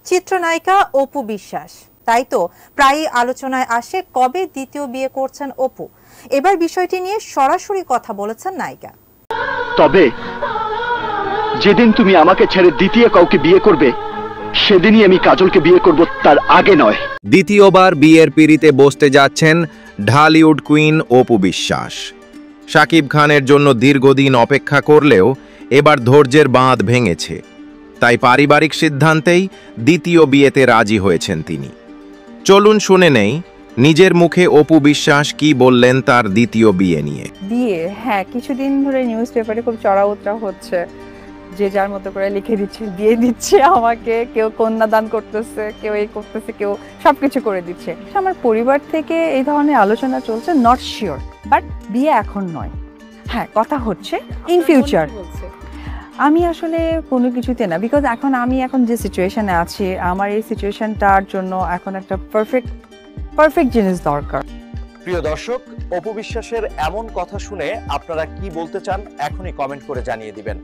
চিত্রনায়িকা অপু বিশ্বাস, তাই তো প্রায়ই আলোচনায় আসে কবে দ্বিতীয় বিয়ে করছেন অপু। এবার বিষয়টি নিয়ে সরাসরি কথা বলেছেন নায়িকা। তবে যেদিন তুমি আমাকে ছেড়ে দ্বিতীয় কাউকে বিয়ে করবে সেদিনই আমি কাজলকে বিয়ে করব, তার আগে নয়। দ্বিতীয়বার বিয়ের পিঁড়িতে বসতে যাচ্ছেন ঢালিউড কুইন অপু বিশ্বাস। শাকিব খানের জন্য দীর্ঘদিন অপেক্ষা করলেও এবার ধৈর্যের বাঁধ ভেঙেছে, তাই পারিবারিক সিদ্ধান্তেই দ্বিতীয় বিয়েতে রাজি হয়েছেন তিনি। চলুন শুনে নেই নিজের মুখে অপু বিশ্বাস কি বললেন তার দ্বিতীয় বিয়ে নিয়ে। বিয়ে, হ্যাঁ, কিছুদিন ধরে নিউজ পেপারে খুব চড়াউতরা হচ্ছে, যে যার মতো করে লিখে দিচ্ছে, দিয়ে দিচ্ছে আমাকে, কেউ কন্যাদান করতেছে, কেউ এই করতেছে, কেউ সবকিছু করে দিচ্ছে। আমার পরিবার থেকে এই ধরনের আলোচনা চলছে, নট শিওর, বাট বিয়ে এখন নয়। হ্যাঁ, কথা হচ্ছে ইন ফিউচার। আমি আসলে কোনো কিছুতে না, বিকজ আমি এখন যে সিচুয়েশনে আছি, আমার এই সিচুয়েশনটার জন্য এখন একটা পারফেক্ট জিনিস দরকার। প্রিয় দর্শক, অপু বিশ্বাসের এমন কথা শুনে আপনারা কি বলতে চান এখনই কমেন্ট করে জানিয়ে দিবেন।